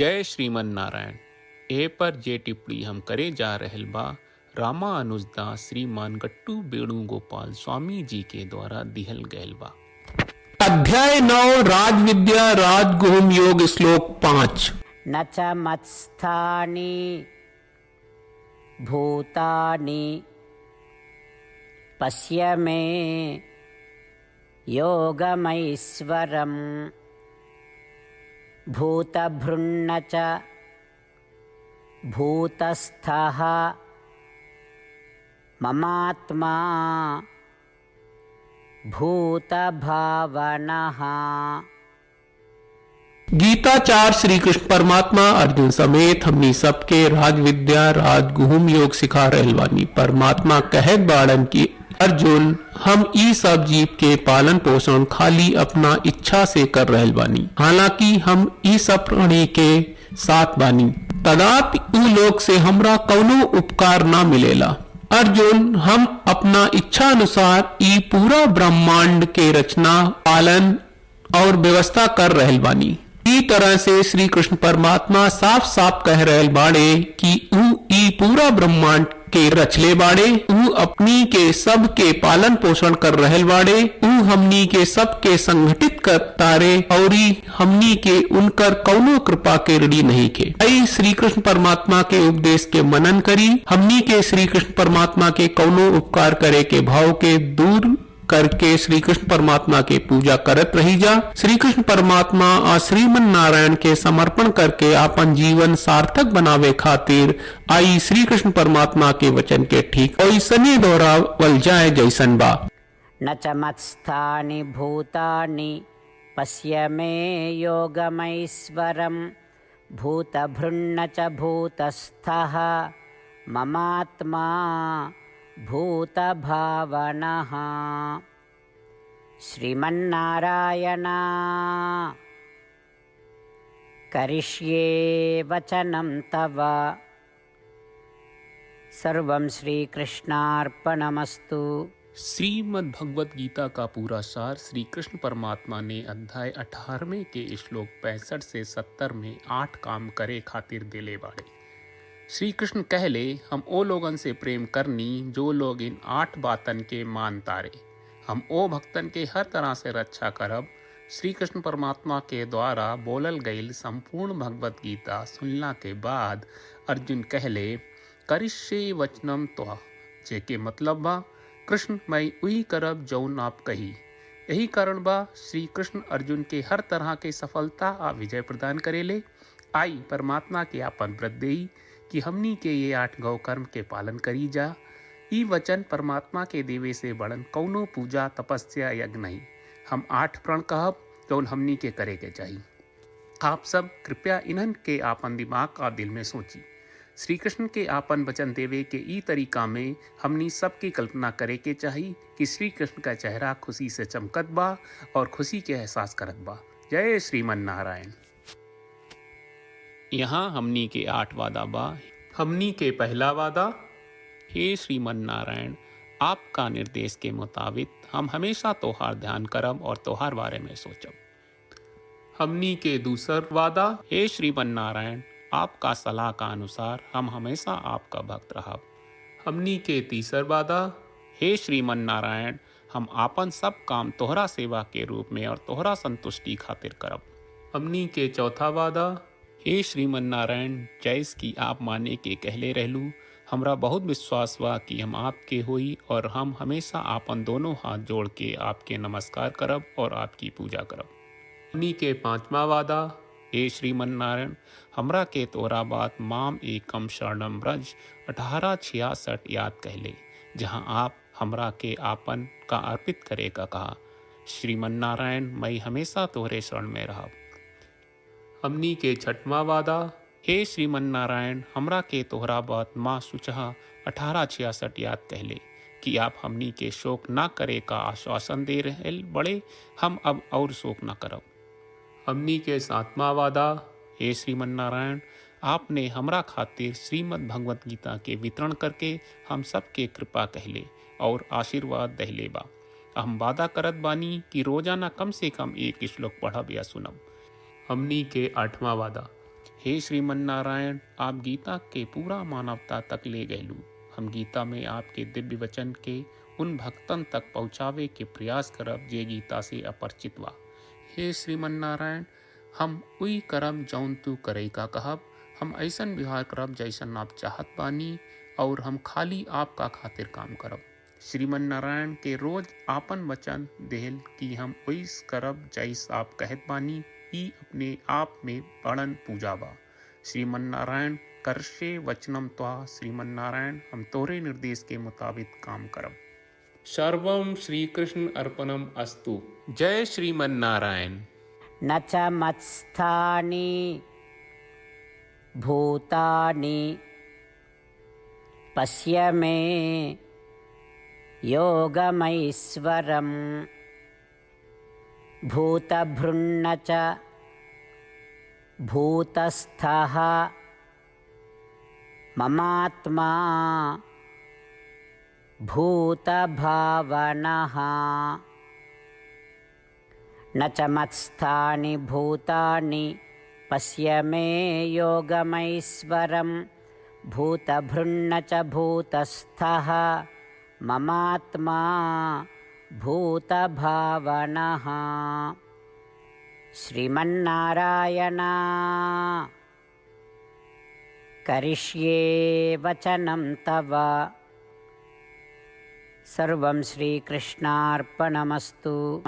जय श्रीमन नारायण। ए पर जे टिप्पणी हम करे जा रहल बा रामानुजदास श्रीमान गट्टू वेणुगोपाल स्वामी जी के द्वारा दिहल गयल बा। अध्याय 9 राजविद्या राजगुहम योग श्लोक 5। न च मत्स्थानि भूतानि पश्य मे योगमैश्वरम् भूतभृन्न च भूतस्थः ममात्मा भूतभावनः। गीताचार्य श्री कृष्ण परमात्मा अर्जुन समेत हमनी सबके राजविद्या राजगुहम योग सिखा रहल बानी। परमात्मा कहत बाड़न की अर्जुन हम ई सब जीव के पालन पोषण खाली अपना इच्छा से कर रहल बानी, हालांकि हम ई सब प्राणी के साथ बानी, तदापि उ लोग से हमरा कौनो उपकार ना मिलेला। अर्जुन हम अपना इच्छा अनुसार ई पूरा ब्रह्मांड के रचना पालन और व्यवस्था कर रहल बानी। ई तरह से श्री कृष्ण परमात्मा साफ साफ कह रहल बाड़े कि उ ई पूरा ब्रह्मांड के रचले बाड़े, उ अपनी के सब के पालन पोषण कर रहल बाड़े, उ हमनी के सब के संगठित कर तारे और हमनी के उनकर कौनो कृपा के ऋणी नहीं के। आई श्री कृष्ण परमात्मा के उपदेश के मनन करी, हमनी के श्री कृष्ण परमात्मा के कौनो उपकार करे के भाव के दूर करके श्री कृष्ण परमात्मा के पूजा करत रही जा। श्री कृष्ण परमात्मा और श्रीमन नारायण के समर्पण करके अपन जीवन सार्थक बनावे खातिर आई श्री कृष्ण परमात्मा के वचन के ठीक ओइसने दोहरावल जाए जैसन बा। न च मत्स्थानि भूतानि पश्य मे योगमैश्वरम् भूतभृन्न च भूतस्थः ममात्मा भूतभावनः। श्रीमन्नारायण करिष्ये वचनं तव। सर्वं श्रीकृष्णार्पणमस्तु। श्रीमद् भगवत गीता का पूरा सार श्री कृष्ण परमात्मा ने अध्याय 18वें के श्लोक 65 से 70 में 8 काम करे खातिर दिले बाड़े। श्री कृष्ण कहले हम ओ लोगन से प्रेम करनी जो लोग इन 8 बातन के मान तारे, हम ओ भक्तन के हर तरह से रक्षा करब। श्री कृष्ण परमात्मा के द्वारा बोलल गईल संपूर्ण भगवत गीता सुनला के बाद अर्जुन कहले करिष्ये वचनम त्वा, जेके मतलब बा कृष्ण मैं उही करब जौन आप कही। यही कारण बा श्री कृष्ण अर्जुन के हर तरह के सफलता आ विजय प्रदान करेले। आई परमात्मा के आपन व्रत देई कि हमनी के ये 8 गौ कर्म के पालन करी जा। ई वचन परमात्मा के देवे से बड़न कौनो पूजा तपस्या यज्ञ नहीं। हम 8 प्रण कहब जौन हमनी के करे के चाहिए। आप सब कृपया इन्हन के आपन दिमाग और दिल में सोची। श्री कृष्ण के आपन वचन देवे के ई तरीका में हमनी सबकी कल्पना करे के चाहिए कि श्री कृष्ण का चेहरा खुशी से चमकत बा और खुशी के एहसास करत बा। जय श्रीमन नारायण। यहाँ हमनी के 8 वादा बा। हमनी के पहला वादा, हे श्रीमन नारायण आपका निर्देश के मुताबिक हम हमेशा तोहार ध्यान करब और तोहार बारे में सोचब। हमनी के दूसर वादा, हे श्रीमन नारायण आपका सलाह का अनुसार हम हमेशा आपका भक्त रहब। हमनी के तीसर वादा, हे श्रीमन नारायण हम आपन सब काम तोहरा सेवा के रूप में और तोहरा संतुष्टि खातिर करब। हमनी के चौथा वादा, हे श्रीमन नारायण जैस की आप माने के कहले रहलू, हमरा बहुत विश्वास बा कि हम आपके होई और हम हमेशा आपन दोनों हाथ जोड़ के आपके नमस्कार करब और आपकी पूजा करब। हमनी के पांचवा वादा, हे श्रीमन नारायण हमरा के तोरा बात माम एकम शरणम ब्रज 1866 याद कहले, जहाँ आप हमरा के आपन का अर्पित करे का कहा। श्रीमन नारायण मैं हमेशा तोहरे शरण में रहब। हमनी के छठवां वादा, हे श्रीमन नारायण हमरा के तोहरा बात माँ सुचहा 1866 याद कहले कि आप हमनी के शोक ना करे का आश्वासन दे रहे बड़े, हम अब और शोक ना करब। हमनी के 7वां वादा, हे श्रीमन नारायण आपने हमरा खातिर श्रीमद् भगवत गीता के वितरण करके हम सब के कृपा कहले और आशीर्वाद दहले बा। हम वादा करत बानी कि रोजाना कम से कम 1 श्लोक पढ़ब या सुनब। हमनी के 8वां वादा, हे श्रीमन नारायण, आप गीता के पूरा मानवता तक ले गयलू। हम गीता में आपके दिव्य वचन के उन भक्तन तक पहुँचावे के प्रयास करब जे गीता से अपरिचित बा। हे श्रीमन नारायण, हम उई करब जौन तू करे का कहब। हम ऐसन व्यवहार करब जैसन आप चाहत बानी और हम खाली आपका खातिर काम करब। श्रीमन नारायण के रोज आपन वचन देहल कि हम वैस करब जैस आप कहत बानी। ई अपने आप में बड़न पूजा बा। श्रीमन नारायण, करशे वचनम त्वा। श्रीमन नारायण, हम तोरे निर्देश के मुताबिक काम करब। सर्वम श्री कृष्ण अर्पणम अस्तु। जय श्रीमन नारायण। न च मत्स्थानि भूतानि पश्य मे योगमैश्वरम् भूतभृन्न च भूतस्थः ममात्मा भूतभावनः। न च मत्स्थानि भूतानि पश्य मे योगमैश्वरम् भूतभृन्न च भूतस्थः ममात्मा भूतभावनः। श्रीमन्नारायण, करिष्ये वचनं तव। सर्वं श्रीकृष्णार्पणमस्तु।